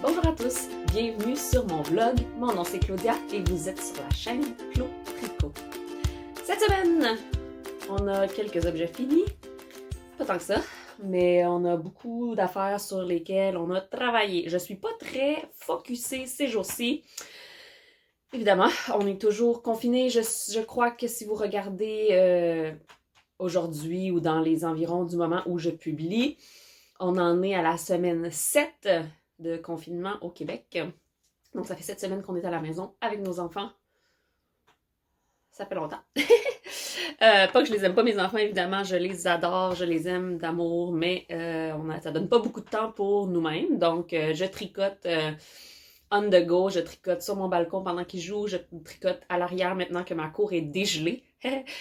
Bonjour à tous, bienvenue sur mon vlog. Mon nom c'est Claudia et vous êtes sur la chaîne Clo Tricot. Cette semaine, on a quelques objets finis, pas tant que ça, mais on a beaucoup d'affaires sur lesquelles on a travaillé. Je suis pas très focusée ces jours-ci. Évidemment, on est toujours confinés. Je crois que si vous regardez aujourd'hui ou dans les environs du moment où je publie, on en est à la semaine 7 de confinement au Québec. Donc, ça fait 7 semaines qu'on est à la maison avec nos enfants. Ça fait longtemps. Pas que je les aime pas, mes enfants, évidemment, je les adore, je les aime d'amour, mais ça donne pas beaucoup de temps pour nous-mêmes. Donc, je tricote on the go, je tricote sur mon balcon pendant qu'ils jouent, je tricote à l'arrière maintenant que ma cour est dégelée.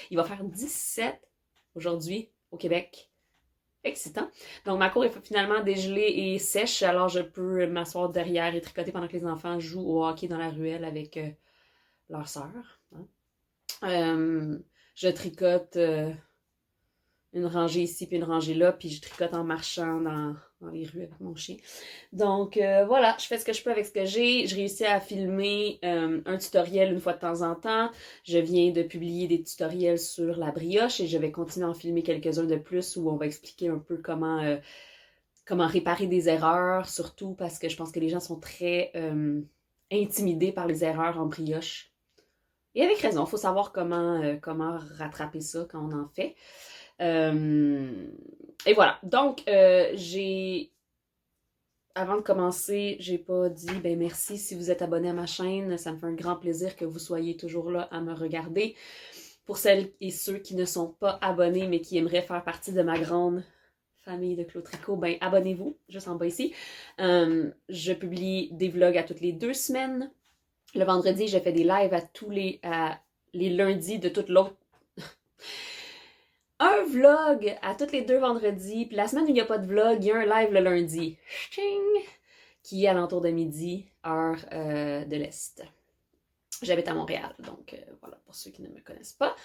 Il va faire 17 aujourd'hui au Québec. Excitant. Donc, ma cour est finalement dégelée et sèche, alors je peux m'asseoir derrière et tricoter pendant que les enfants jouent au hockey dans la ruelle avec leur sœur. Hein. Je tricote une rangée ici puis une rangée là, puis je tricote en marchant dans les rues avec mon chien. Donc, voilà, je fais ce que je peux avec ce que j'ai. Je réussis à filmer un tutoriel une fois de temps en temps. Je viens de publier des tutoriels sur la brioche et je vais continuer à en filmer quelques-uns de plus où on va expliquer un peu comment réparer des erreurs, surtout parce que je pense que les gens sont très intimidés par les erreurs en brioche. Et avec raison, il faut savoir comment rattraper ça quand on en fait. Et voilà. Donc, avant de commencer, j'ai pas dit ben merci si vous êtes abonné à ma chaîne. Ça me fait un grand plaisir que vous soyez toujours là à me regarder. Pour celles et ceux qui ne sont pas abonnés, mais qui aimeraient faire partie de ma grande famille de Clo Tricot, ben abonnez-vous, juste en bas ici. Je publie des vlogs à toutes les 2 semaines. Le vendredi, je fais des lives à les lundis de toute l'autre. Un vlog à tous les 2 vendredis, puis la semaine où il n'y a pas de vlog, il y a un live le lundi. Ching! Qui est alentour de midi, heure de l'Est. J'habite à Montréal, donc voilà, pour ceux qui ne me connaissent pas.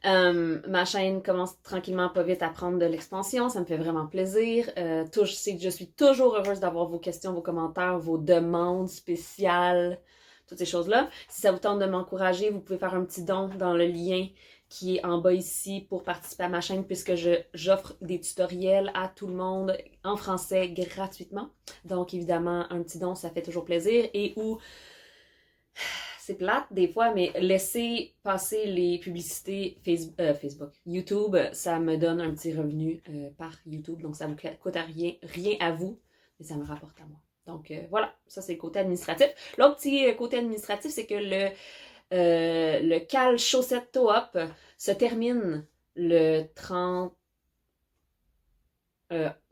Ma chaîne commence tranquillement pas vite à prendre de l'expansion, ça me fait vraiment plaisir. Je suis toujours heureuse d'avoir vos questions, vos commentaires, vos demandes spéciales, toutes ces choses-là. Si ça vous tente de m'encourager, vous pouvez faire un petit don dans le lien qui est en bas ici pour participer à ma chaîne puisque j'offre des tutoriels à tout le monde en français gratuitement. Donc évidemment, un petit don, ça fait toujours plaisir. Et où c'est plate des fois, mais laisser passer les publicités Facebook, YouTube, ça me donne un petit revenu par YouTube. Donc ça ne vous coûte rien à vous, mais ça me rapporte à moi. Donc voilà, ça c'est le côté administratif. L'autre petit côté administratif, c'est que le Cal Chaussette Toe-Up se termine le 30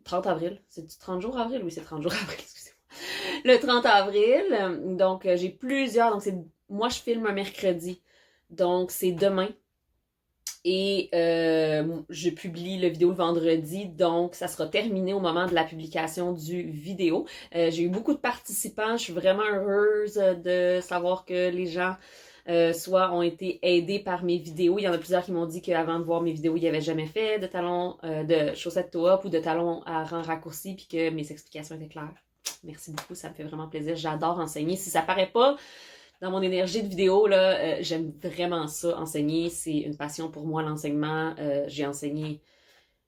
avril. C'est du 30 jours avril? Oui, c'est 30 jours avril, excusez-moi. Le 30 avril, donc j'ai plusieurs, donc moi je filme un mercredi, donc c'est demain. Et je publie le vidéo le vendredi, donc ça sera terminé au moment de la publication du vidéo. J'ai eu beaucoup de participants, je suis vraiment heureuse de savoir que les gens soit ont été aidés par mes vidéos. Il y en a plusieurs qui m'ont dit qu'avant de voir mes vidéos, ils n'avaient jamais fait de talons de chaussettes toe-up ou de talons à rang raccourci, puis que mes explications étaient claires. Merci beaucoup, ça me fait vraiment plaisir. J'adore enseigner. Si ça paraît pas dans mon énergie de vidéo, là, j'aime vraiment ça, enseigner. C'est une passion pour moi, l'enseignement. J'ai enseigné,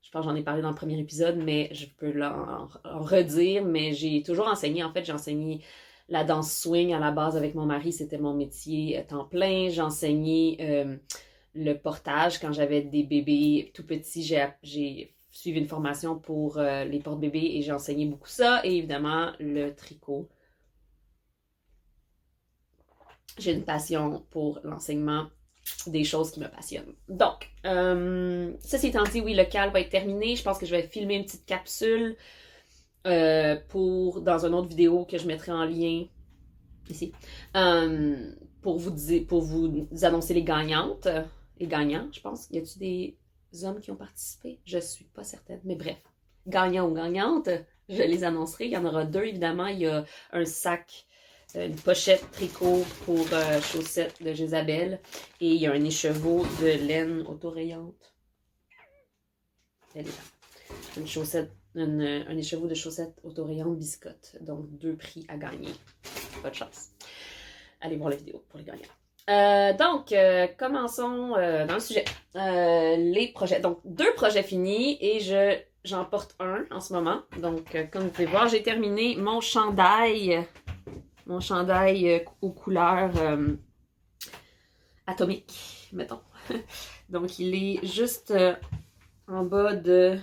je pense que j'en ai parlé dans le premier épisode, mais je peux en redire, mais j'ai toujours enseigné. En fait, j'ai enseigné la danse swing à la base avec mon mari, c'était mon métier temps plein. J'ai enseigné le portage quand j'avais des bébés tout petits. J'ai suivi une formation pour les porte-bébés et j'ai enseigné beaucoup ça. Et évidemment, le tricot. J'ai une passion pour l'enseignement des choses qui me passionnent. Donc, ceci étant dit, oui, le cal va être terminé. Je pense que je vais filmer une petite capsule dans une autre vidéo que je mettrai en lien ici pour vous annoncer les gagnantes. Les gagnants, je pense. Y a-t-il des hommes qui ont participé? Je suis pas certaine, mais bref. Gagnants ou gagnantes, je les annoncerai. Il y en aura 2, évidemment. Il y a un sac, une pochette tricot pour chaussettes de Jésabelle et il y a un écheveau de laine autorayante. Elle est là. Une chaussette un écheveau de chaussettes autorayantes biscotte. Donc, 2 prix à gagner. Pas de chance. Allez voir la vidéo pour les gagnants. Commençons dans le sujet. Les projets. Donc, 2 projets finis et j'en porte un en ce moment. Donc, comme vous pouvez voir, j'ai terminé mon chandail aux couleurs atomiques, mettons. Donc, il est juste en bas de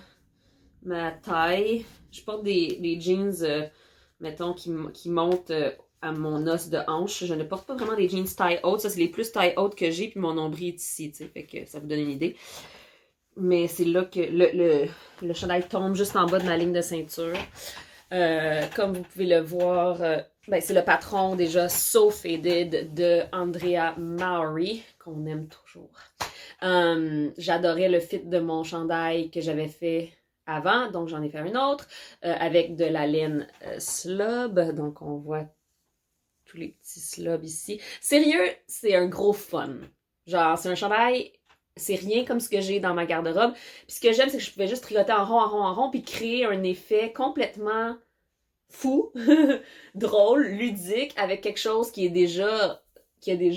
ma taille. Je porte des jeans, mettons, qui montent à mon os de hanche. Je ne porte pas vraiment des jeans taille haute. Ça, c'est les plus taille haute que j'ai, puis mon nombril est ici, tu sais. Fait que ça vous donne une idée. Mais c'est là que le chandail tombe juste en bas de ma ligne de ceinture. Comme vous pouvez le voir, c'est le patron déjà So Faded de Andrea Mowry, qu'on aime toujours. J'adorais le fit de mon chandail que j'avais fait avant, donc j'en ai fait un autre, avec de la laine slob, donc on voit tous les petits slobs ici. Sérieux, c'est un gros fun. Genre, c'est un chandail, c'est rien comme ce que j'ai dans ma garde-robe. Puis ce que j'aime, c'est que je pouvais juste tricoter en rond, en rond, en rond, puis créer un effet complètement fou, drôle, ludique, avec quelque chose qui a déjà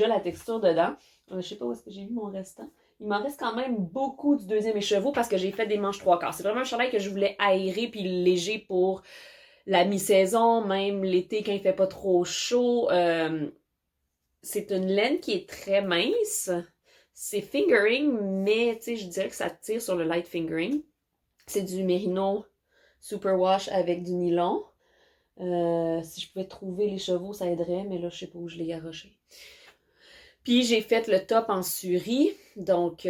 la texture dedans. Je sais pas où est-ce que j'ai vu mon restant. Il m'en reste quand même beaucoup du deuxième écheveau parce que j'ai fait des manches 3/4. C'est vraiment un chandail que je voulais aérer puis léger pour la mi-saison, même l'été quand il fait pas trop chaud. C'est une laine qui est très mince. C'est fingering, mais tu sais, je dirais que ça tire sur le light fingering. C'est du Merino Superwash avec du nylon. Si je pouvais trouver les chevaux, ça aiderait, mais là, je sais pas où je l'ai garoché. Puis j'ai fait le top en suri, donc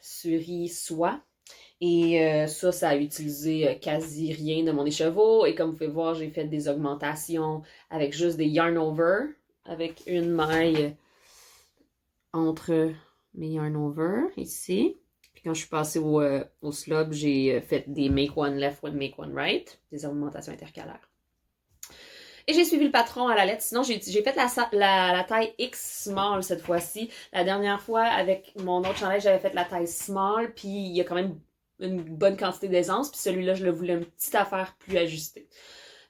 suri soie. Et ça a utilisé quasi rien de mon écheveau. Et comme vous pouvez voir, j'ai fait des augmentations avec juste des yarn over, avec une maille entre mes yarn over, ici. Puis quand je suis passée au slob, j'ai fait des make one left, one make one right, des augmentations intercalaires. Et j'ai suivi le patron à la lettre. Sinon, j'ai fait la taille X small cette fois-ci. La dernière fois, avec mon autre chandail, j'avais fait la taille small. Puis il y a quand même une bonne quantité d'aisance. Puis celui-là, je le voulais une petite affaire plus ajustée.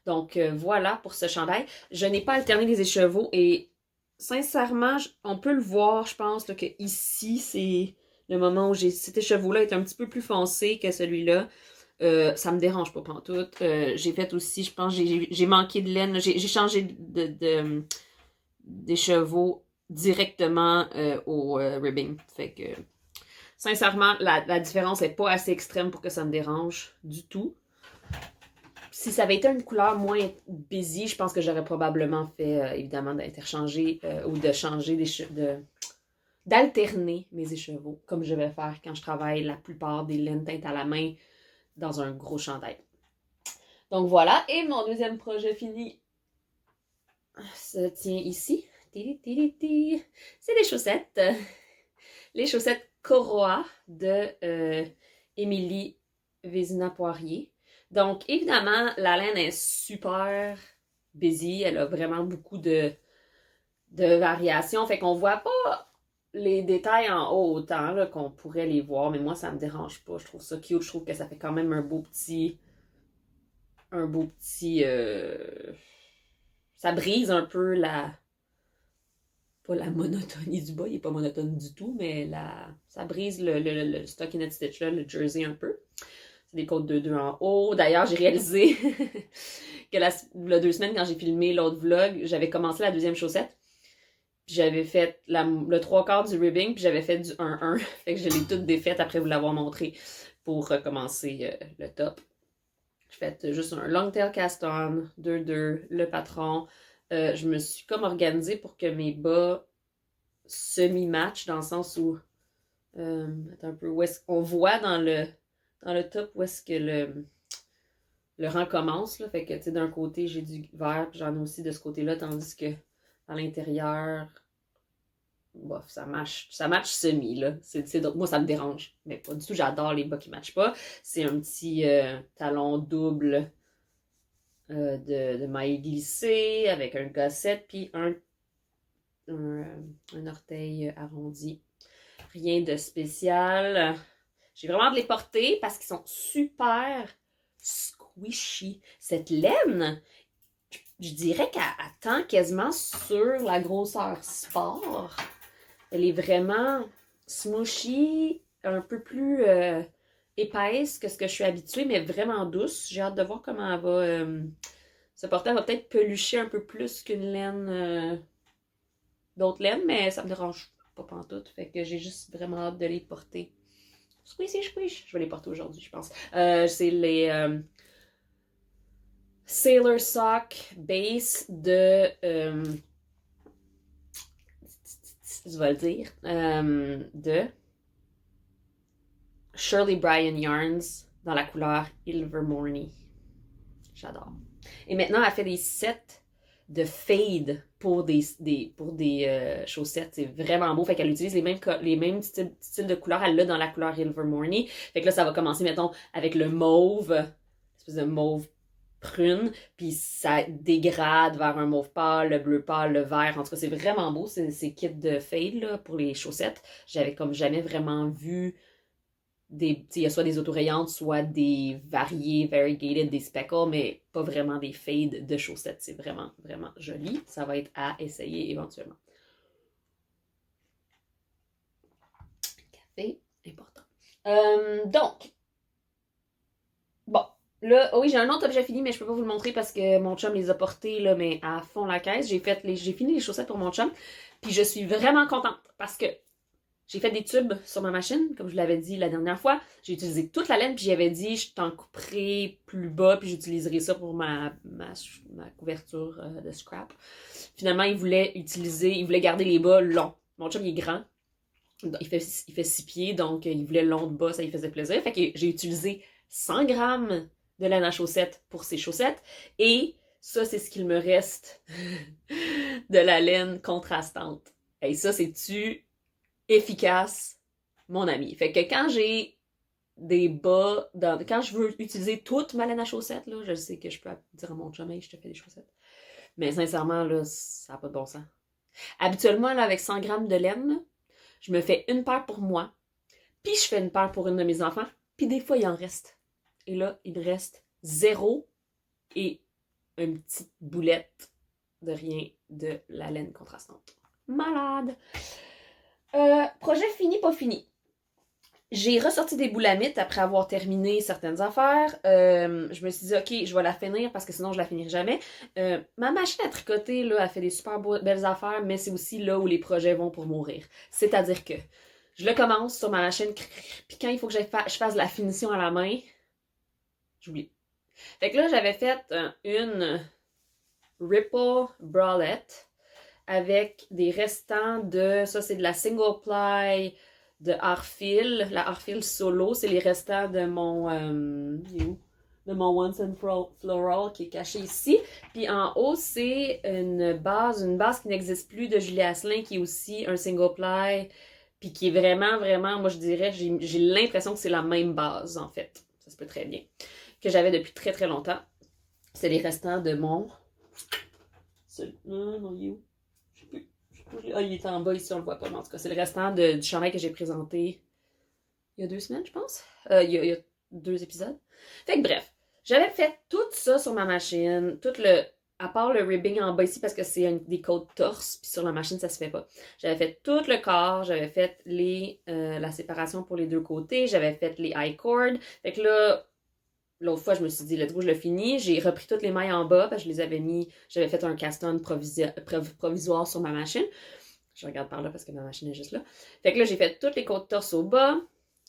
Donc voilà pour ce chandail. Je n'ai pas alterné les écheveaux. Et sincèrement, on peut le voir, je pense, là, que ici, c'est le moment où cet écheveau-là est un petit peu plus foncé que celui-là. Ça me dérange pas pantoute. J'ai fait aussi, je pense, j'ai manqué de laine. J'ai changé d'écheveau directement au ribbing. Fait que, sincèrement, la différence est pas assez extrême pour que ça me dérange du tout. Si ça avait été une couleur moins busy, je pense que j'aurais probablement fait, évidemment, d'interchanger ou de changer d'alterner mes écheveaux, comme je vais faire quand je travaille la plupart des laines teintes à la main dans un gros chandail. Donc voilà, et mon deuxième projet fini se tient ici. C'est des chaussettes. Les chaussettes Coroa de Émilie Vézina-Poirier. Donc évidemment, la laine est super busy. Elle a vraiment beaucoup de variations. Fait qu'on voit pas les détails en haut autant là, qu'on pourrait les voir, mais moi ça me dérange pas. Je trouve ça cute, je trouve que ça fait quand même un beau petit ça brise un peu pas la monotonie du bas, il est pas monotone du tout, mais ça brise le stockinette stitch là, le jersey un peu. C'est des côtes 2-2 en haut. D'ailleurs, j'ai réalisé que la 2 semaines quand j'ai filmé l'autre vlog, j'avais commencé la deuxième chaussette. Puis j'avais fait le 3/4 du ribbing, puis j'avais fait du 1-1. Fait que je l'ai toute défaite après vous l'avoir montré pour recommencer le top. J'ai fait juste un long tail cast-on, 2-2, le patron. Je me suis comme organisée pour que mes bas semi-match, dans le sens où attends un peu, où est-ce qu'on voit dans le top où est-ce que le rang commence. Là. Fait que tu sais, d'un côté, j'ai du vert, puis j'en ai aussi de ce côté-là, tandis que à l'intérieur, bof, ça match semi, là. Moi, ça me dérange, mais pas du tout. J'adore les bas qui matchent pas. C'est un petit talon double de maille glissée avec un gossette, puis un orteil arrondi. Rien de spécial. J'ai vraiment hâte de les porter parce qu'ils sont super, squishy. Cette laine, je dirais qu'elle tend quasiment sur la grosseur sport. Elle est vraiment smushy, un peu plus épaisse que ce que je suis habituée, mais vraiment douce. J'ai hâte de voir comment elle va se porter. Elle va peut-être pelucher un peu plus qu'une laine, d'autres laines, mais ça me dérange pas pantoute. Fait que j'ai juste vraiment hâte de les porter. Squeezy squish! Je vais les porter aujourd'hui, je pense. C'est les Sailor Sock Base de... je vais le dire. De Shirley Bryan Yarns dans la couleur Ilvermorny. J'adore. Et maintenant, elle fait des sets de fade pour des chaussettes. C'est vraiment beau. Fait qu'elle utilise les mêmes styles de couleurs. Elle l'a dans la couleur Ilvermorny. Fait que là, ça va commencer, mettons, avec le mauve, espèce de mauve prune, puis ça dégrade vers un mauve pâle, le bleu pâle, le vert. En tout cas, c'est vraiment beau, ces kits de fade là, pour les chaussettes. J'avais comme jamais vraiment vu il y a soit des autorayantes, soit des variés, variegated, des speckles, mais pas vraiment des fades de chaussettes. C'est vraiment, vraiment joli. Ça va être à essayer éventuellement. Café, important. Donc, bon, là, oui, j'ai un autre objet fini, mais je peux pas vous le montrer parce que mon chum les a portés, là, mais à fond la caisse. J'ai fini les chaussettes pour mon chum, puis je suis vraiment contente parce que j'ai fait des tubes sur ma machine, comme je vous l'avais dit la dernière fois. J'ai utilisé toute la laine, puis j'avais dit je t'en couperai plus bas, puis j'utiliserai ça pour ma couverture de scrap. Finalement, il voulait garder les bas longs. Mon chum, il est grand. Il fait 6 pieds, donc il voulait long de bas, ça lui faisait plaisir. Fait que j'ai utilisé 100 grammes de laine à chaussettes pour ses chaussettes. Et ça, c'est ce qu'il me reste de la laine contrastante. Et ça, c'est-tu efficace, mon ami. Fait que quand j'ai des bas, quand je veux utiliser toute ma laine à chaussettes, là, je sais que je peux dire à mon chum, hey, je te fais des chaussettes. Mais sincèrement, là, ça n'a pas de bon sens. Habituellement, là, avec 100 grammes de laine, là, je me fais une paire pour moi, puis je fais une paire pour une de mes enfants, puis des fois, il en reste. Et là, il me reste 0 et une petite boulette de rien de la laine contrastante. Malade! Projet fini, pas fini. J'ai ressorti des boulamites après avoir terminé certaines affaires. Je me suis dit, ok, je vais la finir parce que sinon je la finirai jamais. Ma machine à tricoter, là, elle fait des super belles affaires, mais c'est aussi là où les projets vont pour mourir. C'est-à-dire que je le commence sur ma machine, puis quand il faut que je fasse la finition à la main, j'oublie. Fait que là, j'avais fait une Ripple Bralette avec des restants de, ça c'est de la single ply de Arfil, la Arfil Solo, c'est les restants de mon Once and Floral qui est caché ici. Puis en haut, c'est une base qui n'existe plus de Julie Asselin qui est aussi un single ply, puis qui est vraiment, vraiment, moi je dirais, j'ai l'impression que c'est la même base en fait. Ça se peut très bien. Que j'avais depuis très très longtemps. C'est les restants de mon... Non, il est où? Je sais plus. Ah, il est en bas ici, on le voit pas. Mais en tout cas, c'est le restant du chandail que j'ai présenté il y a 2 semaines, je pense. Il y a 2 épisodes. Fait que bref, j'avais fait tout ça sur ma machine, à part le ribbing en bas ici parce que c'est des côtes torse, puis sur la machine ça se fait pas. J'avais fait tout le corps, j'avais fait la séparation pour les 2 côtés, j'avais fait les high cord. Fait que là, l'autre fois, je me suis dit, let's go, je le finis. J'ai repris toutes les mailles en bas parce que je les avais mis. J'avais fait un cast-on provisoire sur ma machine. Je regarde par là parce que ma machine est juste là. Fait que là, j'ai fait toutes les côtes torse au bas,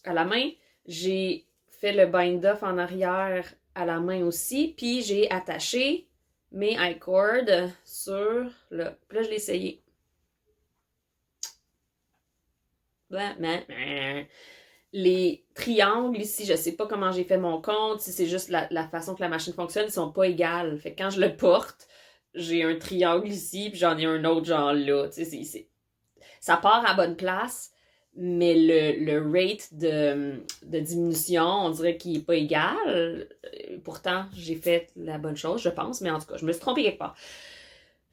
à la main. J'ai fait le bind-off en arrière à la main aussi. Puis j'ai attaché mes high cords sur le... Puis là, je l'ai essayé. Les triangles ici, je sais pas comment j'ai fait mon compte, si c'est juste la façon que la machine fonctionne, ils sont pas égales. Fait que quand je le porte, j'ai un triangle ici, puis j'en ai un autre genre là. Tu sais, ça part à bonne place, mais le rate de diminution, on dirait qu'il est pas égal. Pourtant, j'ai fait la bonne chose, je pense, mais en tout cas, je me suis trompée quelque part.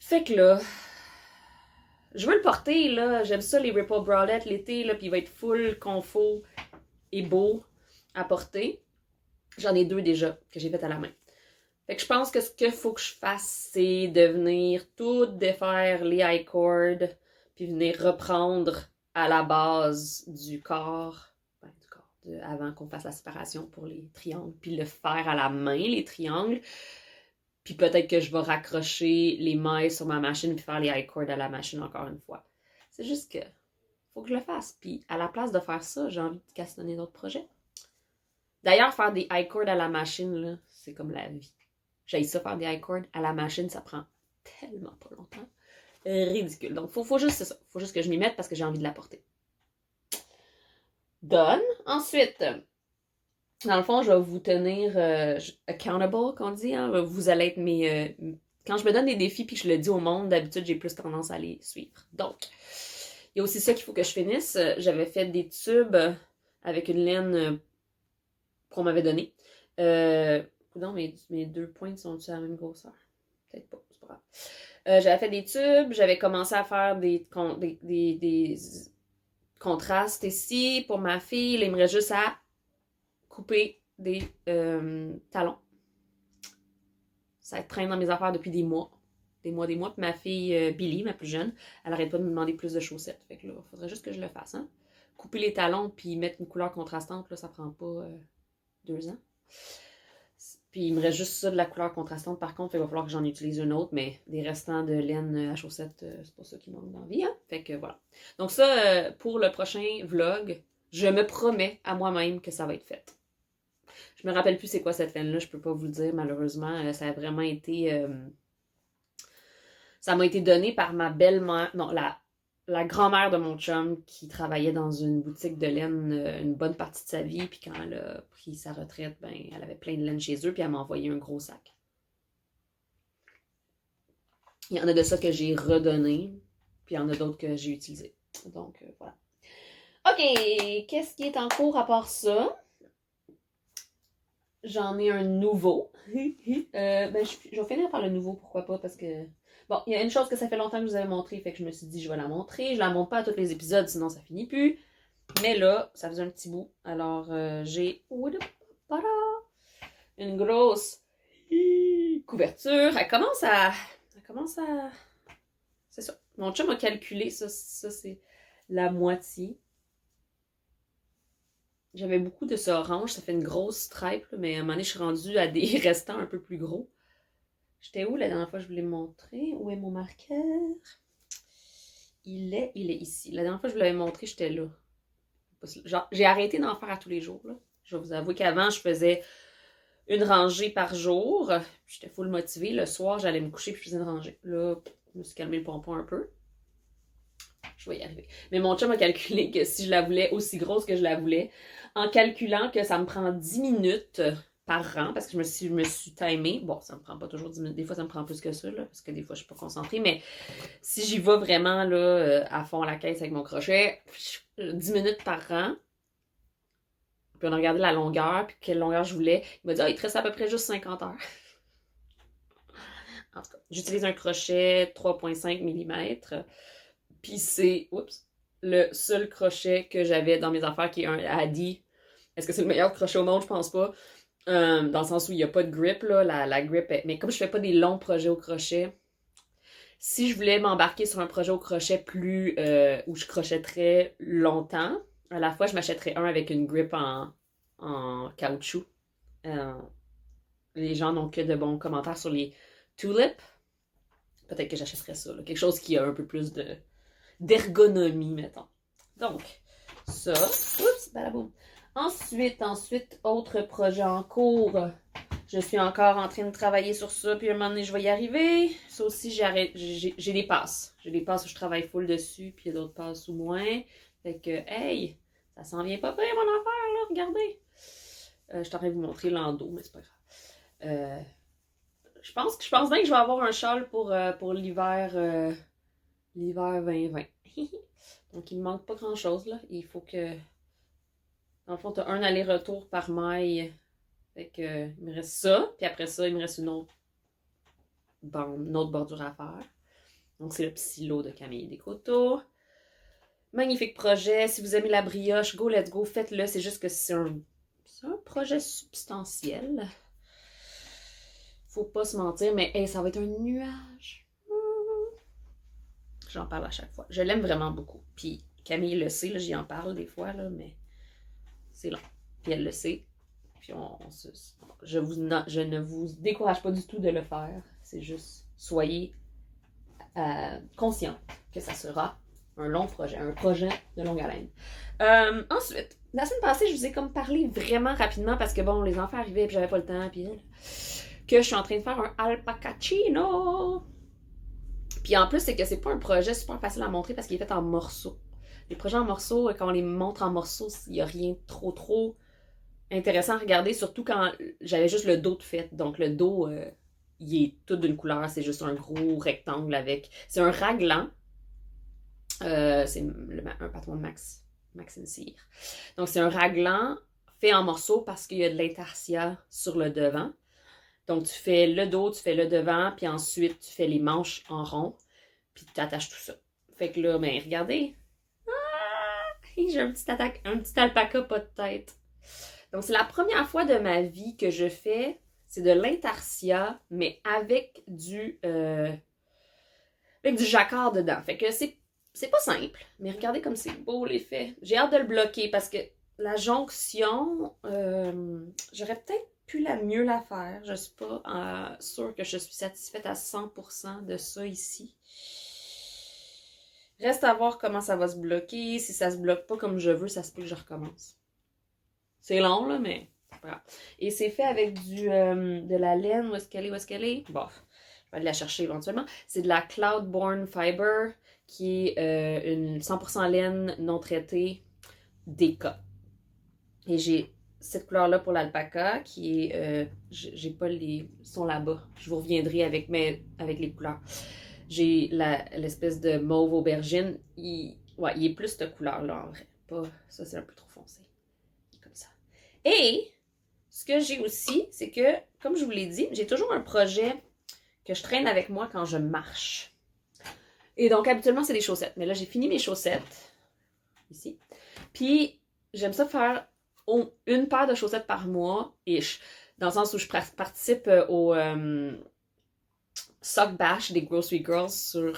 Fait que là... Je veux le porter, là. J'aime ça, les Ripple Bralette l'été, là, puis il va être full confort et beau à porter. J'en ai 2 déjà que j'ai fait à la main. Fait que je pense que ce qu'il faut que je fasse, c'est de venir tout défaire les I-cords, puis venir reprendre à la base du corps, avant qu'on fasse la séparation pour les triangles, puis le faire à la main, les triangles. Puis peut-être que je vais raccrocher les mailles sur ma machine puis faire les I-cords à la machine encore une fois. C'est juste que faut que je le fasse. Puis à la place de faire ça, j'ai envie de castonner d'autres projets. D'ailleurs, faire des I-cords à la machine, là, c'est comme la vie. J'aille ça faire des I-cords à la machine, ça prend tellement pas longtemps. Ridicule. Donc, faut juste ça. Faut juste que je m'y mette parce que j'ai envie de la porter. Done. Ensuite, dans le fond, je vais vous tenir accountable, qu'on dit. Hein? Vous allez être mes... quand je me donne des défis puis que je le dis au monde, d'habitude, j'ai plus tendance à les suivre. Donc, il y a aussi ça qu'il faut que je finisse. J'avais fait des tubes avec une laine qu'on m'avait donnée. Non, mes 2 points sont-ils à la même grosseur? Peut-être pas, c'est pas grave. J'avais fait des tubes, j'avais commencé à faire des contrastes ici pour ma fille. Là, il me reste juste à couper des talons. Ça traîne dans mes affaires depuis des mois. Des mois. Puis ma fille Billy, ma plus jeune, elle arrête pas de me demander plus de chaussettes. Fait que là, il faudrait juste que je le fasse. Hein? Couper les talons puis mettre une couleur contrastante, là, ça prend pas 2 ans. Puis il me reste juste ça de la couleur contrastante par contre, il va falloir que j'en utilise une autre, mais des restants de laine à chaussettes, c'est pas ça qui manque dans la vie, hein? Fait que voilà. Donc ça, pour le prochain vlog, je me promets à moi-même que ça va être fait. Je me rappelle plus c'est quoi cette laine-là, je peux pas vous le dire malheureusement, ça a vraiment été... ça m'a été donné par ma belle-mère, non, la grand-mère de mon chum qui travaillait dans une boutique de laine une bonne partie de sa vie, puis quand elle a pris sa retraite, ben elle avait plein de laine chez eux, puis elle m'a envoyé un gros sac. Il y en a de ça que j'ai redonné, puis il y en a d'autres que j'ai utilisé. Donc voilà. Ok, qu'est-ce qui est en cours à part ça? J'en ai un nouveau. Ben, je vais finir par le nouveau, pourquoi pas, parce que... Bon, il y a une chose que ça fait longtemps que je vous avais montré, fait que je me suis dit je vais la montrer. Je la montre pas à tous les épisodes, sinon ça finit plus. Mais là, ça faisait un petit bout. Alors, j'ai une grosse couverture. Elle commence à... C'est ça. Mon chum a calculé, ça c'est la moitié. J'avais beaucoup de ça orange, ça fait une grosse stripe, mais à un moment donné, je suis rendue à des restants un peu plus gros. J'étais où la dernière fois que je vous l'ai montré? Où est mon marqueur? Il est ici. La dernière fois que je vous l'avais montré, j'étais là. Genre, j'ai arrêté d'en faire à tous les jours. Là. Je vais vous avouer qu'avant, je faisais une rangée par jour. J'étais full motivée. Le soir, j'allais me coucher et je faisais une rangée. Là, je me suis calmé le pompon un peu. Je vais y arriver. Mais mon chum a calculé que si je la voulais aussi grosse que je la voulais, en calculant que ça me prend 10 minutes par rang, parce que je me suis timée. Bon, ça me prend pas toujours 10 minutes. Des fois, ça me prend plus que ça, là, parce que des fois, je suis pas concentrée. Mais si j'y vais vraiment là, à fond à la caisse avec mon crochet, 10 minutes par rang. Puis on a regardé la longueur, puis quelle longueur je voulais. Il m'a dit, il te reste à peu près juste 50 heures. En tout cas, j'utilise un crochet 3,5 mm. Puis c'est, le seul crochet que j'avais dans mes affaires qui est un Addi. Est-ce que c'est le meilleur crochet au monde? Je pense pas. Dans le sens où il n'y a pas de grip, là. La grip est... Mais comme je fais pas des longs projets au crochet, si je voulais m'embarquer sur un projet au crochet plus... où je crochetterais longtemps, à la fois, je m'achèterais un avec une grip en caoutchouc. Les gens n'ont que de bons commentaires sur les tulips. Peut-être que j'achèterais ça. Là. Quelque chose qui a un peu plus d'ergonomie, mettons. Donc, ça. Oups, balaboum. Ensuite, autre projet en cours. Je suis encore en train de travailler sur ça, puis à un moment donné, je vais y arriver. Ça aussi, j'ai des passes. J'ai des passes où je travaille full dessus, puis il y a d'autres passes ou moins. Fait que, hey, ça s'en vient pas bien, mon affaire, là, regardez. Je t'aurais vous montrer l'endos, mais c'est pas grave. Je pense bien que je vais avoir un châle pour l'hiver 2020. Donc, il me manque pas grand-chose, là. Il faut que... Dans le fond, tu as un aller-retour par maille. Fait que, il me reste ça. Puis après ça, il me reste une autre bordure à faire. Donc, c'est le petit lot de Camille Descoteaux. Magnifique projet. Si vous aimez la brioche, go, let's go, faites-le. C'est juste que c'est un c'est un projet substantiel. Faut pas se mentir, mais hey, ça va être un nuage. J'en parle à chaque fois. Je l'aime vraiment beaucoup. Puis Camille le sait, j'y en parle des fois, là, mais c'est long. Puis elle le sait. Puis je ne vous décourage pas du tout de le faire. C'est juste, soyez conscient que ça sera un long projet, un projet de longue haleine. Ensuite, la semaine passée, je vous ai comme parlé vraiment rapidement parce que bon, les enfants arrivaient puis j'avais pas le temps, puis que je suis en train de faire un alpacachino. Puis en plus, c'est que c'est pas un projet super facile à montrer parce qu'il est fait en morceaux. Les projets en morceaux, quand on les montre en morceaux, il n'y a rien trop intéressant à regarder, surtout quand j'avais juste le dos de fait. Donc le dos, il est tout d'une couleur, c'est juste un gros rectangle avec... C'est un raglan. C'est un patron de Max Cyr. Donc c'est un raglan fait en morceaux parce qu'il y a de l'intarsia sur le devant. Donc tu fais le dos, tu fais le devant, puis ensuite tu fais les manches en rond, puis tu attaches tout ça. Fait que là, ben regardez. J'ai un petit alpaca pas de tête. Donc c'est la première fois de ma vie que je fais, c'est de l'intarsia, mais avec du jacquard dedans. Fait que c'est pas simple, mais regardez comme c'est beau l'effet. J'ai hâte de le bloquer parce que la jonction, j'aurais peut-être pu mieux la faire. Je suis pas sûre que je suis satisfaite à 100% de ça ici. Reste à voir comment ça va se bloquer. Si ça se bloque pas comme je veux, ça se peut que je recommence. C'est long, là, mais c'est pas grave. Et c'est fait avec de la laine. Où est-ce qu'elle est? Bon, je vais aller la chercher éventuellement. C'est de la Cloudborne Fiber, qui est une 100% laine non traitée Deka. Et j'ai cette couleur-là pour l'alpaca, qui est... j'ai pas les... Ils sont là-bas. Je vous reviendrai avec les couleurs. J'ai l'espèce de mauve aubergine. Il est plus cette couleur-là, en vrai. Pas, ça, c'est un peu trop foncé. Comme ça. Et ce que j'ai aussi, c'est que, comme je vous l'ai dit, j'ai toujours un projet que je traîne avec moi quand je marche. Et donc, habituellement, c'est des chaussettes. Mais là, j'ai fini mes chaussettes. Ici. Puis, j'aime ça faire une paire de chaussettes par mois. Dans le sens où je participe au Sock Bash des Grocery Girls sur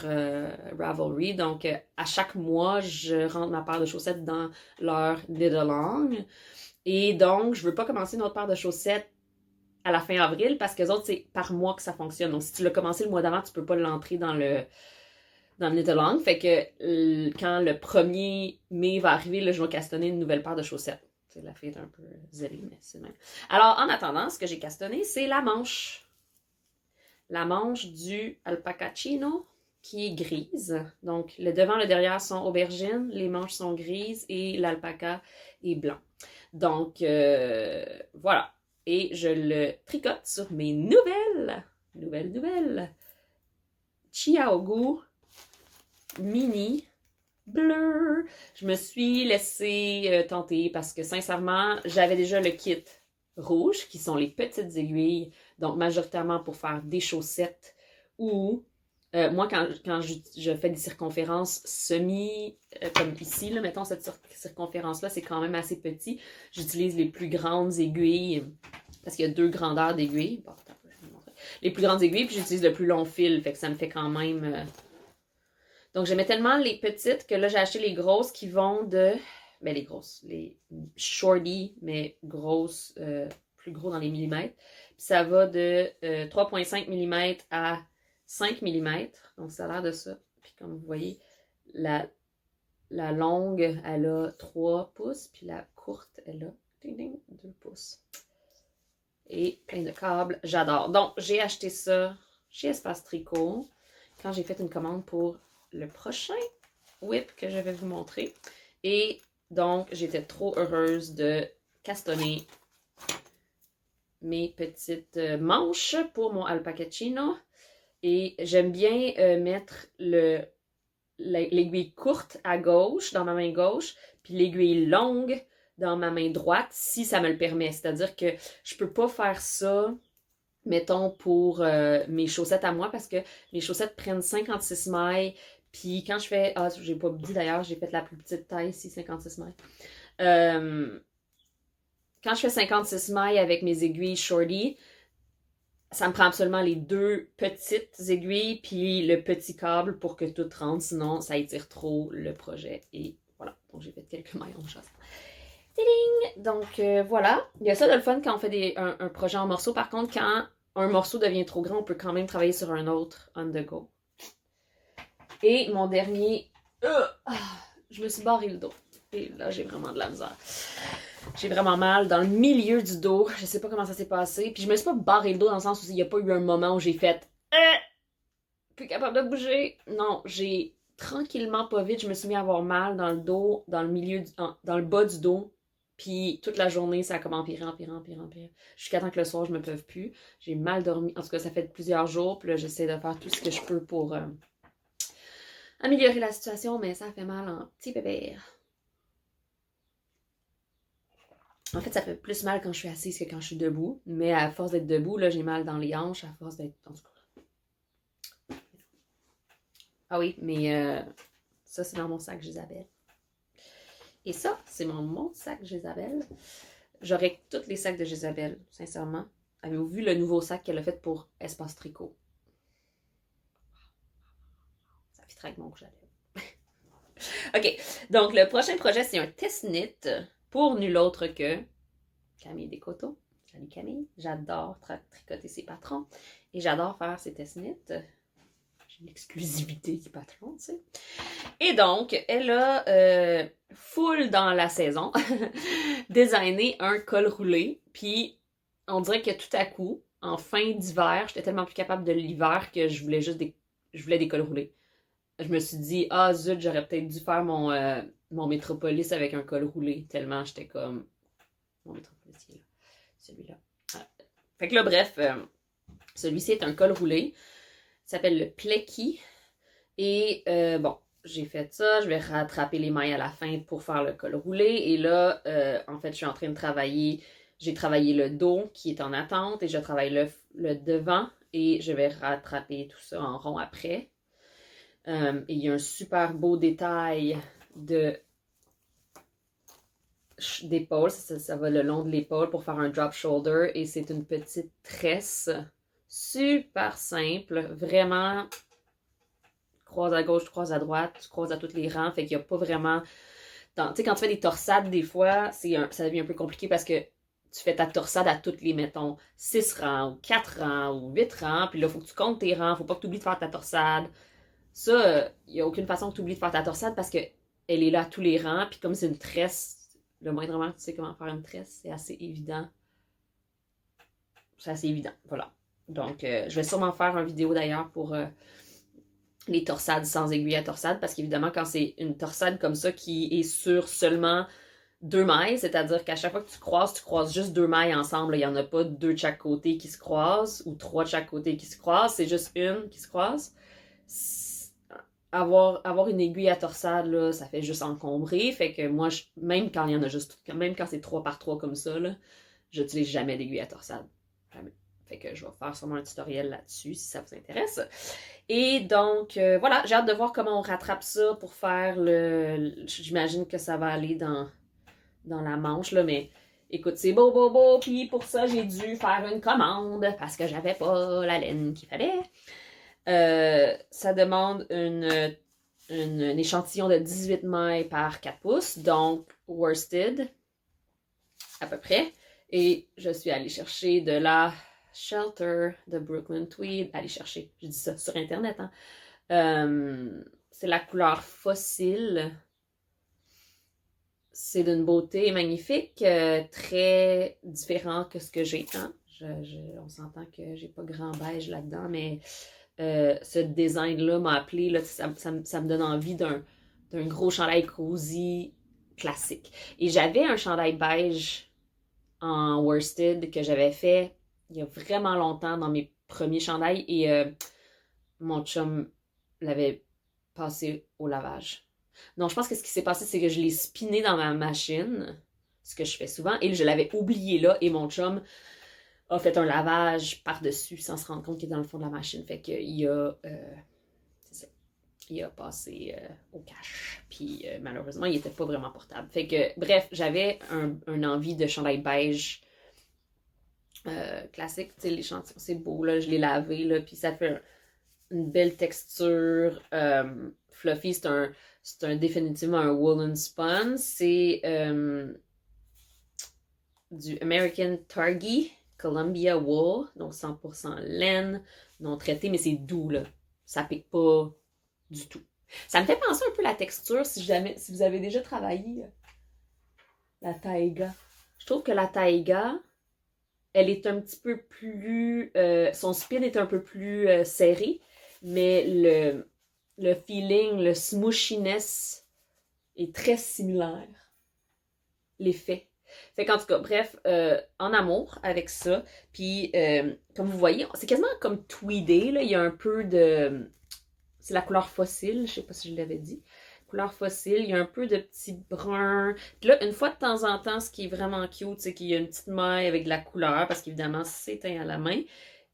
Ravelry. Donc, à chaque mois, je rentre ma paire de chaussettes dans leur knit-along. Et donc, je veux pas commencer une autre paire de chaussettes à la fin avril parce que les autres, c'est par mois que ça fonctionne. Donc, si tu l'as commencé le mois d'avant, tu peux pas l'entrer dans le knit-along. Fait que quand le 1er mai va arriver, là, je vais castonner une nouvelle paire de chaussettes. C'est la fille est un peu zélée, mais c'est même. Alors, en attendant, ce que j'ai castonné, c'est la manche. La manche du alpacachino qui est grise. Donc, le devant et le derrière sont aubergines, les manches sont grises et l'alpaca est blanc. Donc, voilà. Et je le tricote sur mes nouvelles Chiaogu mini bleu. Je me suis laissée tenter parce que, sincèrement, j'avais déjà le kit rouge, qui sont les petites aiguilles, donc majoritairement pour faire des chaussettes ou moi quand je fais des circonférences semi comme ici, là, mettons cette circonférence-là, c'est quand même assez petit. J'utilise les plus grandes aiguilles parce qu'il y a 2 grandeurs d'aiguilles. Bon, attends, je vais vous montrer. Les plus grandes aiguilles, puis j'utilise le plus long fil, fait que ça me fait quand même... Donc j'aimais tellement les petites que là j'ai acheté les grosses qui vont de... Ben les grosses, les shorty, mais grosses, plus gros dans les millimètres. Puis ça va de 3,5 mm à 5 mm. Donc ça a l'air de ça. Puis comme vous voyez, la longue, elle a 3 pouces. Puis la courte, elle a 2 pouces. Et plein de câbles. J'adore. Donc j'ai acheté ça chez Espace Tricot quand j'ai fait une commande pour le prochain whip que je vais vous montrer. Et donc, j'étais trop heureuse de castonner mes petites manches pour mon alpacachino. Et j'aime bien mettre l'aiguille courte à gauche, dans ma main gauche, puis l'aiguille longue dans ma main droite, si ça me le permet. C'est-à-dire que je peux pas faire ça, mettons, pour mes chaussettes à moi, parce que mes chaussettes prennent 56 mailles. Puis quand je fais... Ah, j'ai pas dit d'ailleurs, j'ai fait la plus petite taille ici, 56 mailles. Quand quand je fais 56 mailles avec mes aiguilles shorty, ça me prend absolument les 2 petites aiguilles puis le petit câble pour que tout rentre, sinon ça étire trop le projet. Et voilà, donc j'ai fait quelques mailles en chasse. Tiding! Donc voilà, il y a ça de le fun quand on fait un projet en morceaux. Par contre, quand un morceau devient trop grand, on peut quand même travailler sur un autre on the go. Et mon dernier, je me suis barré le dos. Et là, j'ai vraiment de la misère. J'ai vraiment mal dans le milieu du dos. Je sais pas comment ça s'est passé. Puis je me suis pas barré le dos dans le sens où il n'y a pas eu un moment où j'ai fait plus capable de bouger. Non, j'ai tranquillement, pas vite, je me suis mis à avoir mal dans le dos, dans le milieu, dans le bas du dos. Puis toute la journée, ça a comme empiré. Jusqu'à temps que le soir, je me pleuve plus. J'ai mal dormi. En tout cas, ça fait plusieurs jours. Puis là, j'essaie de faire tout ce que je peux pour améliorer la situation, mais ça fait mal en petit bébé. En fait, ça fait plus mal quand je suis assise que quand je suis debout. Mais à force d'être debout, là, j'ai mal dans les hanches, à force d'être... En tout cas. Ah oui, mais ça, c'est dans mon sac Gisabelle. Et ça, c'est mon sac Gisabelle. J'aurais tous les sacs de Gisabelle, sincèrement. Avez-vous vu le nouveau sac qu'elle a fait pour Espace Tricot? Ça fit avec mon rouge à lèvres. OK, donc le prochain projet, c'est un test-knit pour nul autre que Camille Descoteaux. Salut Camille, j'adore tricoter ses patrons et j'adore faire ses test-knits. J'ai l'exclusivité du patron, tu sais. Et donc, elle a full dans la saison designé un col roulé. Puis, on dirait que tout à coup, en fin d'hiver, j'étais tellement plus capable de l'hiver que je voulais juste je voulais des cols roulés. Je me suis dit, ah zut, j'aurais peut-être dû faire mon Metropolis avec un col roulé. Tellement j'étais comme... Mon Metropolis, il est là. Celui-là. Ah. Fait que là, bref, celui-ci est un col roulé. Il s'appelle le Plecky. Et bon, j'ai fait ça. Je vais rattraper les mailles à la fin pour faire le col roulé. Et là, en fait, je suis en train de travailler. J'ai travaillé le dos qui est en attente et je travaille le devant. Et je vais rattraper tout ça en rond après. Et il y a un super beau détail d'épaule. Ça va le long de l'épaule pour faire un drop shoulder. Et c'est une petite tresse super simple. Vraiment, croise à gauche, croise à droite, tu croises à tous les rangs. Fait qu'il n'y a pas vraiment... Tu sais, quand tu fais des torsades, des fois, ça devient un peu compliqué parce que tu fais ta torsade à toutes les, mettons, 6 rangs, ou 4 rangs, ou 8 rangs. Puis là, il faut que tu comptes tes rangs. Faut pas que tu oublies de faire ta torsade. Ça, il n'y a aucune façon que tu oublies de faire ta torsade parce qu'elle est là à tous les rangs. Puis comme c'est une tresse, le moindrement tu sais comment faire une tresse, c'est assez évident. C'est assez évident, voilà. Donc, je vais sûrement faire une vidéo d'ailleurs pour les torsades sans aiguille à torsade parce qu'évidemment, quand c'est une torsade comme ça qui est sur seulement 2 mailles, c'est-à-dire qu'à chaque fois que tu croises juste 2 mailles ensemble. Il n'y en a pas 2 de chaque côté qui se croisent ou 3 de chaque côté qui se croisent. C'est juste une qui se croise. Avoir une aiguille à torsade, là, ça fait juste encombrer. Fait que moi, même quand il y en a juste, même quand c'est 3 par 3 comme ça, là, j'utilise jamais d'aiguille à torsade. Jamais. Fait que je vais faire sûrement un tutoriel là-dessus si ça vous intéresse. Et donc, voilà, j'ai hâte de voir comment on rattrape ça pour faire j'imagine que ça va aller dans la manche, là, mais écoute, c'est beau. Puis pour ça, j'ai dû faire une commande parce que j'avais pas la laine qu'il fallait. Ça demande un échantillon de 18 mailles par 4 pouces, donc worsted, à peu près. Et je suis allée chercher de la Shelter de Brooklyn Tweed. Allez chercher, je dis ça sur Internet. Hein. C'est la couleur fossile. C'est d'une beauté magnifique, très différent que ce que j'ai. Hein? On s'entend que j'ai pas grand beige là-dedans, mais ce design-là m'a appelé. Là, ça me donne envie d'un gros chandail cosy classique. Et j'avais un chandail beige en worsted que j'avais fait il y a vraiment longtemps dans mes premiers chandails et mon chum l'avait passé au lavage. Non, je pense que ce qui s'est passé, c'est que je l'ai spiné dans ma machine, ce que je fais souvent, et je l'avais oublié là, et mon chum a fait un lavage par-dessus sans se rendre compte qu'il est dans le fond de la machine. Fait qu'il a... c'est ça. il a passé au cash. Puis malheureusement, il était pas vraiment portable. Fait que, bref, j'avais un envie de chandail beige classique. Tu sais, l'échantillon, c'est beau, là, je l'ai lavé, là, puis ça fait une belle texture fluffy. C'est définitivement un woolen spun. C'est du American Targhee Columbia Wool, donc 100% laine, non traitée, mais c'est doux, là. Ça pique pas du tout. Ça me fait penser un peu la texture, si vous avez déjà travaillé la taïga. Je trouve que la taïga, elle est un petit peu plus... son spin est un peu plus serré, mais le feeling, le smooshiness est très similaire. L'effet. Fait qu'en tout cas, bref, en amour avec ça. Puis, comme vous voyez, c'est quasiment comme tweedé, là. Il y a un peu de... C'est la couleur fossile, je sais pas si je l'avais dit. Couleur fossile, il y a un peu de petits bruns. Puis là, une fois de temps en temps, ce qui est vraiment cute, c'est qu'il y a une petite maille avec de la couleur, parce qu'évidemment, c'est teint à la main.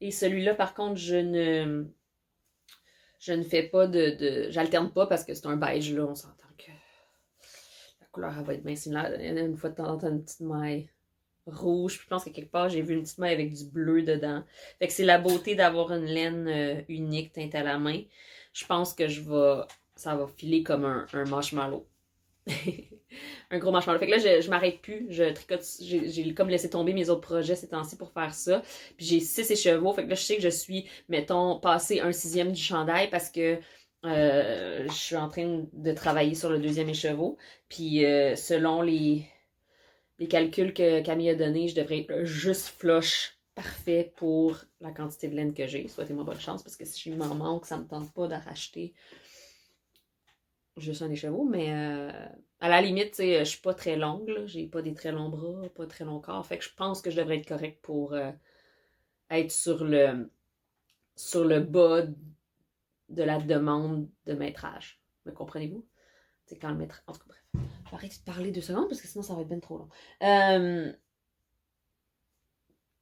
Et celui-là, par contre, je ne fais pas j'alterne pas parce que c'est un beige, là, on s'entend que la couleur, elle va être bien similaire. Il y en a une fois de temps en temps, une petite maille rouge. Puis je pense que quelque part, j'ai vu une petite maille avec du bleu dedans. Fait que c'est la beauté d'avoir une laine unique teinte à la main. Je pense que ça va filer comme un marshmallow. Un gros marshmallow. Fait que là, je m'arrête plus. Je tricote. J'ai comme laissé tomber mes autres projets ces temps-ci pour faire ça. Puis j'ai 6 écheveaux. Fait que là, je sais que je suis, mettons, passé 1/6 du chandail parce que je suis en train de travailler sur le 2e écheveau. Puis selon les calculs que Camille a donnés, je devrais être juste flush parfait pour la quantité de laine que j'ai. Souhaitez-moi bonne chance parce que si je m'en manque, ça me tente pas de racheter juste un écheveau. Mais à la limite, tu sais, je suis pas très longue. Là. J'ai pas des très longs bras, pas très long corps. Fait que je pense que je devrais être correcte pour être sur le bas de la demande de métrage. Me comprenez-vous? C'est quand le métrage... En tout cas, bref. Je vais arrêter de parler 2 secondes parce que sinon ça va être bien trop long.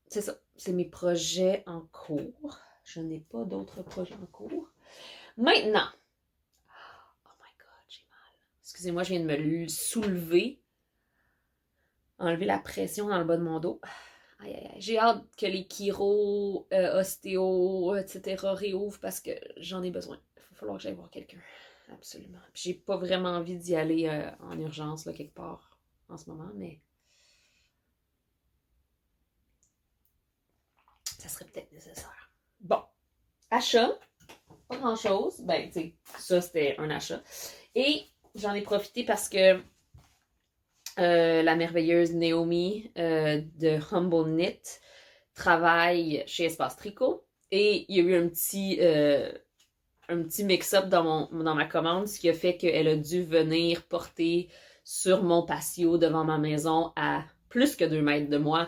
C'est ça. C'est mes projets en cours. Je n'ai pas d'autres projets en cours. Maintenant. Oh my god, j'ai mal. Excusez-moi, je viens de me soulever. Enlever la pression dans le bas de mon dos. Aïe, aïe, aïe. J'ai hâte que les chiro, ostéo, etc. réouvrent parce que j'en ai besoin. Il va falloir que j'aille voir quelqu'un. Absolument. Puis j'ai pas vraiment envie d'y aller en urgence, là, quelque part, en ce moment, mais ça serait peut-être nécessaire. Bon. Achat. Pas grand-chose. Ben, tu sais, ça, c'était un achat. Et j'en ai profité parce que la merveilleuse Naomi de Humble Knit travaille chez Espace Tricot. Et il y a eu un petit mix-up dans ma commande, ce qui a fait qu'elle a dû venir porter sur mon patio devant ma maison à plus que 2 mètres de moi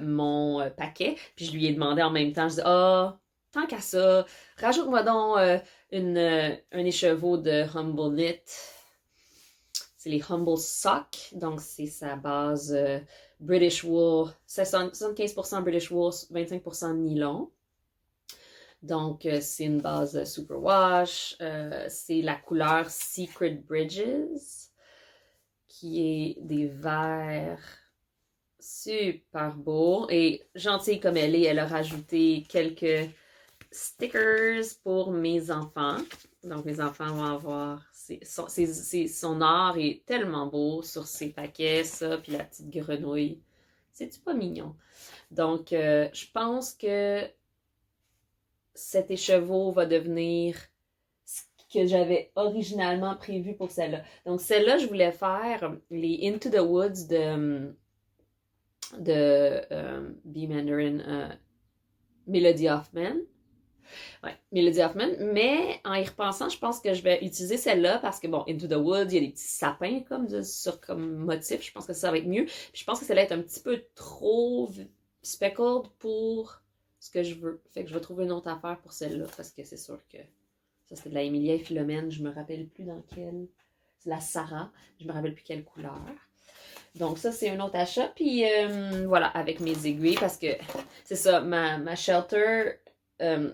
mon paquet. Puis je lui ai demandé en même temps, je dis « Ah, tant qu'à ça, rajoute-moi donc un écheveau de Humble Knit. » C'est les Humble Sock, donc c'est sa base British Wool, 75% British Wool, 25% nylon. Donc, c'est une base Superwash. C'est la couleur Secret Bridges, qui est des verts super beaux. Et gentille comme elle a rajouté quelques stickers pour mes enfants. Donc, mes enfants vont avoir... son art est tellement beau sur ses paquets, ça, puis la petite grenouille. C'est-tu pas mignon? Donc, je pense que cet écheveau va devenir ce que j'avais originalement prévu pour celle-là. Donc, celle-là, je voulais faire les Into the Woods de B. Mandarin Melody Hoffman. Ouais, Melody Hoffman. Mais en y repensant, je pense que je vais utiliser celle-là parce que, bon, Into the Woods, il y a des petits sapins comme motif. Je pense que ça va être mieux. Puis je pense que celle-là est un petit peu trop speckled pour ce que je veux. Fait que je vais trouver une autre affaire pour celle-là parce que c'est sûr que ça, c'était de la Emilia et Philomène. Je me rappelle plus dans quelle. C'est la Sarah. Je me rappelle plus quelle couleur. Donc ça, c'est un autre achat. Puis voilà, avec mes aiguilles parce que c'est ça, ma shelter...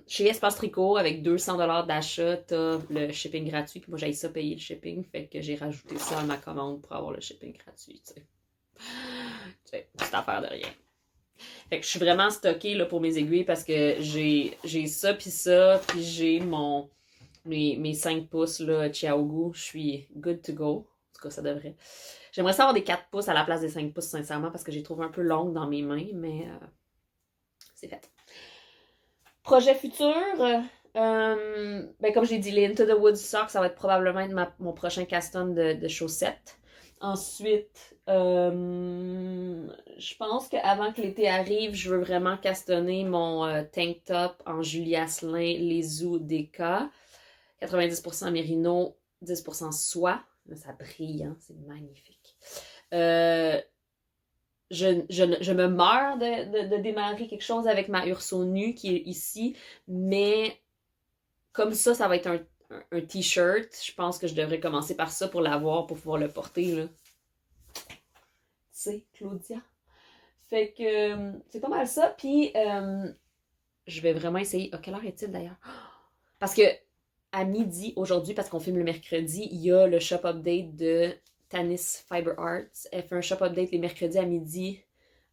chez Espace Tricot, avec 200$ d'achat, t'as le shipping gratuit. Puis moi, j'ai ça payer le shipping. Fait que j'ai rajouté ça à ma commande pour avoir le shipping gratuit, tu sais. Tu sais, petite affaire de rien. Fait que je suis vraiment stockée là, pour mes aiguilles parce que j'ai ça, puis j'ai mes 5 pouces là, Chiaogu. Je suis good to go. En tout cas, ça devrait. J'aimerais ça avoir des 4 pouces à la place des 5 pouces, sincèrement, parce que j'ai trouvé un peu longue dans mes mains, mais c'est fait. Projet futur, ben comme j'ai dit, les Into the Woods Socks, ça va être probablement mon prochain custom de chaussettes. Ensuite, je pense qu'avant que l'été arrive, je veux vraiment castonner mon tank top en Julie Asselin Les Zoo DK. 90% mérino, 10% soie. Ça brille, hein? C'est magnifique. Je me meurs de démarrer quelque chose avec ma Urso nue qui est ici, mais comme ça va être un t-shirt. Je pense que je devrais commencer par ça pour l'avoir, pour pouvoir le porter, là. Tu sais, Claudia. Fait que c'est pas mal ça. Puis, je vais vraiment essayer. Quelle heure est-il d'ailleurs? Parce que à midi, aujourd'hui, parce qu'on filme le mercredi, il y a le shop update de Tanis Fiber Arts. Elle fait un shop update les mercredis à midi,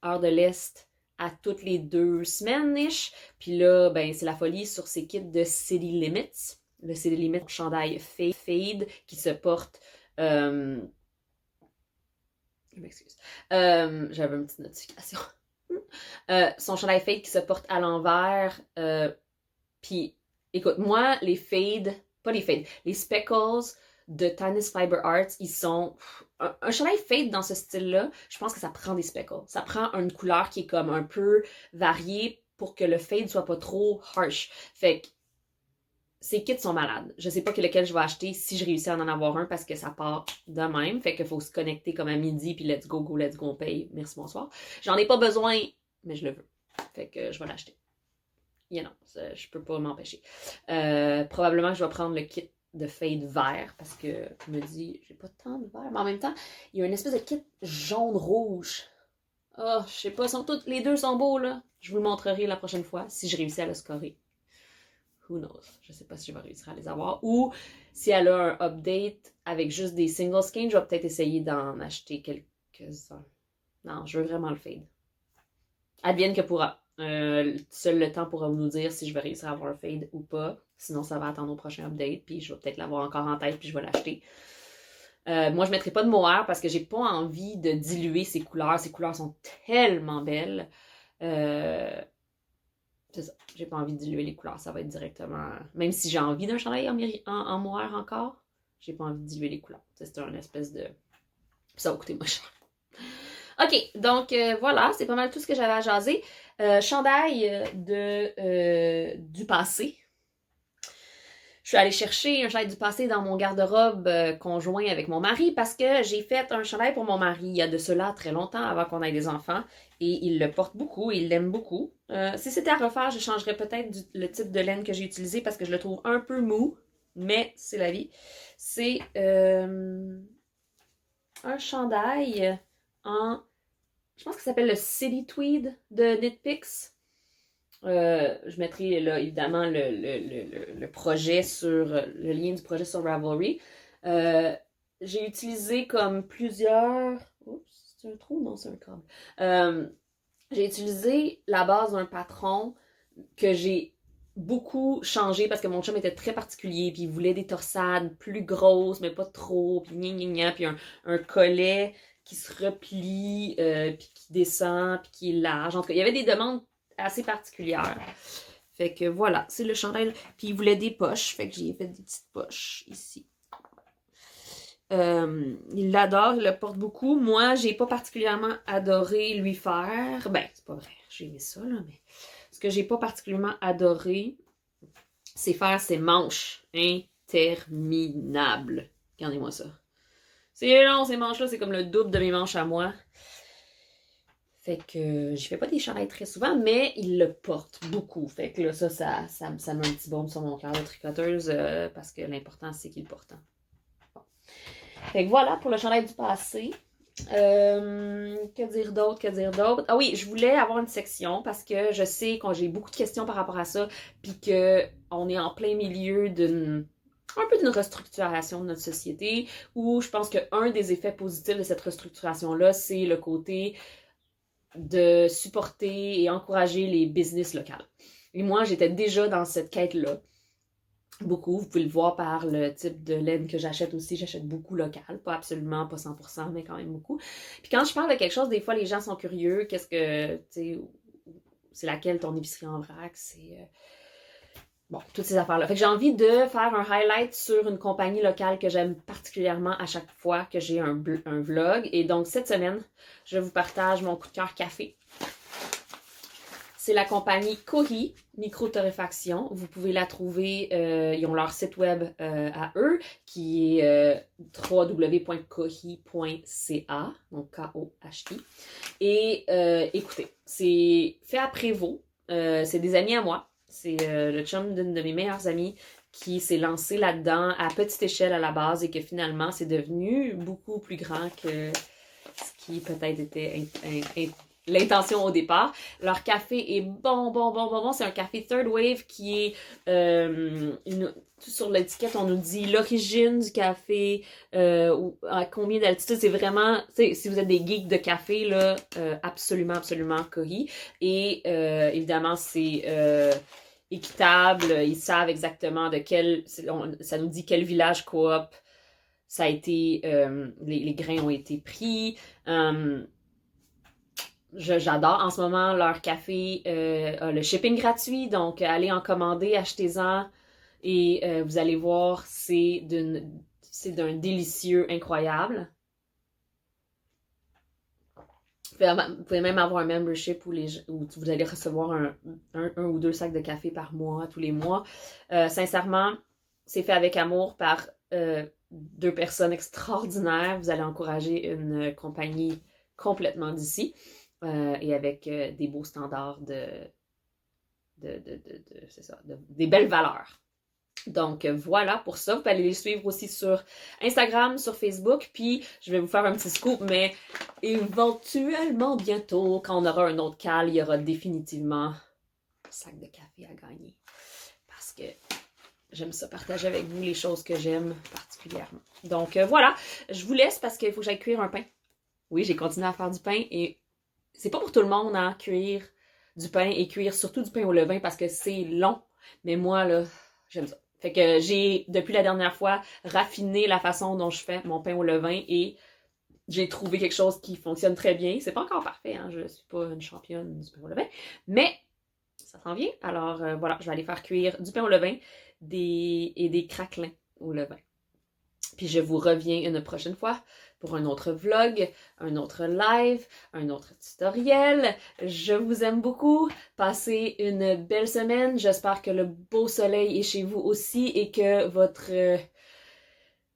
heure de l'Est, à toutes les 2 semaines-ish. Puis là, ben, c'est la folie sur ces kits de City Limits. Le City Limits, chandail fade qui se porte... je m'excuse. J'avais une petite notification. Son chandail fade qui se porte à l'envers. Puis, écoute, moi, les speckles de Tanis Fiber Arts, ils sont... Un chandail fade dans ce style-là, je pense que ça prend des speckles. Ça prend une couleur qui est comme un peu variée pour que le fade soit pas trop harsh. Fait que ces kits sont malades. Je sais pas lequel je vais acheter si je réussis à en avoir un parce que ça part de même. Fait qu'il faut se connecter comme à midi puis let's go, on paye. Merci, bonsoir. J'en ai pas besoin, mais je le veux. Fait que je vais l'acheter. Non, je peux pas m'empêcher. Probablement que je vais prendre le kit de fade vert parce que je me dis, j'ai pas tant de vert, mais en même temps, il y a une espèce de kit jaune-rouge. Oh, je sais pas, les deux sont beaux là. Je vous le montrerai la prochaine fois si je réussis à le scorer. Who knows? Je sais pas si je vais réussir à les avoir. Ou si elle a un update avec juste des single skins, je vais peut-être essayer d'en acheter quelques-uns. Non, je veux vraiment le fade. Advienne que pourra. Seul le temps pourra nous dire si je vais réussir à avoir un fade ou pas. Sinon, ça va attendre au prochain update. Puis je vais peut-être l'avoir encore en tête. Puis je vais l'acheter. Moi, je ne mettrai pas de mohair parce que j'ai pas envie de diluer ces couleurs. Ces couleurs sont tellement belles. C'est ça. J'ai pas envie de diluer les couleurs. Ça va être directement... Même si j'ai envie d'un chandail en mohair encore, j'ai pas envie de diluer les couleurs. C'est un espèce de... Ça va coûter moins cher. OK, donc voilà, c'est pas mal tout ce que j'avais à jaser. Chandail du passé. Je suis allée chercher un chandail du passé dans mon garde-robe conjoint avec mon mari parce que j'ai fait un chandail pour mon mari il y a de cela très longtemps avant qu'on ait des enfants et il le porte beaucoup et il l'aime beaucoup. Si c'était à refaire, je changerais peut-être le type de laine que j'ai utilisé parce que je le trouve un peu mou, mais c'est la vie. C'est un chandail en... Je pense que ça s'appelle le City Tweed de Knitpicks. Je mettrai là évidemment le projet sur le lien du projet sur Ravelry. J'ai utilisé comme plusieurs. Oups, c'est un trou? Non, c'est un câble. J'ai utilisé la base d'un patron que j'ai beaucoup changé parce que mon chum était très particulier puis il voulait des torsades plus grosses mais pas trop puis puis un collet qui se replie puis qui descend puis qui est large. En tout cas, il y avait des demandes assez particulière. Fait que voilà, c'est le chandail. Puis il voulait des poches, fait que j'ai fait des petites poches ici. Il l'adore, il le porte beaucoup. Moi, j'ai pas particulièrement adoré lui faire. Ben, c'est pas vrai, j'ai aimé ça, là, mais ce que j'ai pas particulièrement adoré, c'est faire ses manches interminables. Regardez-moi ça. C'est long, ces manches-là, c'est comme le double de mes manches à moi. Fait que je fais pas des chandails très souvent, mais il le porte beaucoup. Fait que là, ça met un petit baume sur mon cœur de tricoteuse parce que l'important, c'est qu'il le porte. Bon. Fait que voilà pour le chandail du passé. Que dire d'autre, que dire d'autre? Ah oui, je voulais avoir une section parce que je sais que j'ai beaucoup de questions par rapport à ça, puis que on est en plein milieu un peu d'une restructuration de notre société, où je pense qu'un des effets positifs de cette restructuration-là, c'est le côté de supporter et encourager les business locales. Et moi, j'étais déjà dans cette quête-là. Beaucoup, vous pouvez le voir par le type de laine que j'achète aussi, j'achète beaucoup local, pas absolument, pas 100%, mais quand même beaucoup. Puis quand je parle de quelque chose, des fois les gens sont curieux, qu'est-ce que, tu sais, c'est laquelle ton épicerie en vrac, c'est bon, toutes ces affaires-là. Fait que j'ai envie de faire un highlight sur une compagnie locale que j'aime particulièrement à chaque fois que j'ai un vlog. Et donc cette semaine, je vous partage mon coup de cœur café. C'est la compagnie Kohi Micro-torréfaction. Vous pouvez la trouver, ils ont leur site web à eux, qui est www.kohi.ca, donc K-O-H-I. Et écoutez, c'est fait à Prévost. C'est des amis à moi. C'est le chum d'une de mes meilleures amies qui s'est lancé là-dedans à petite échelle à la base et que finalement, c'est devenu beaucoup plus grand que ce qui peut-être était l'intention au départ. Leur café est bon. C'est un café Third Wave qui est sur l'étiquette, on nous dit l'origine du café, ou à combien d'altitude. C'est vraiment, si vous êtes des geeks de café, là, absolument Kohi. Et évidemment, c'est équitable. Ils savent exactement de quel, ça nous dit quel village coop ça a été, les grains ont été pris. J'adore en ce moment leur café, a le shipping gratuit, donc allez en commander, achetez-en et vous allez voir, c'est d'un délicieux incroyable. Vous pouvez même avoir un membership où vous allez recevoir un ou deux sacs de café par mois, tous les mois. Sincèrement, c'est fait avec amour par deux personnes extraordinaires. Vous allez encourager une compagnie complètement d'ici. Et avec des beaux standards c'est ça, des belles valeurs. Donc voilà pour ça. Vous pouvez aller les suivre aussi sur Instagram, sur Facebook. Puis je vais vous faire un petit scoop, mais éventuellement bientôt, quand on aura un autre cal, il y aura définitivement un sac de café à gagner. Parce que j'aime ça partager avec vous les choses que j'aime particulièrement. Donc voilà, je vous laisse parce qu'il faut que j'aille cuire un pain. Oui, j'ai continué à faire du pain et c'est pas pour tout le monde, hein, cuire du pain et cuire surtout du pain au levain parce que c'est long. Mais moi, là, j'aime ça. Fait que j'ai, depuis la dernière fois, raffiné la façon dont je fais mon pain au levain et j'ai trouvé quelque chose qui fonctionne très bien. C'est pas encore parfait, hein, je suis pas une championne du pain au levain, mais ça s'en vient. Alors voilà, je vais aller faire cuire du pain au levain et des craquelins au levain. Puis je vous reviens une prochaine fois pour un autre vlog, un autre live, un autre tutoriel. Je vous aime beaucoup. Passez une belle semaine. J'espère que le beau soleil est chez vous aussi et que votre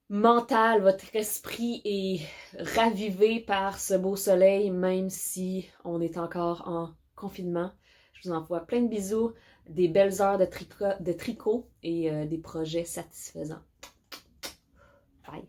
mental, votre esprit est ravivé par ce beau soleil, même si on est encore en confinement. Je vous envoie plein de bisous, des belles heures de tricot et des projets satisfaisants. Bye!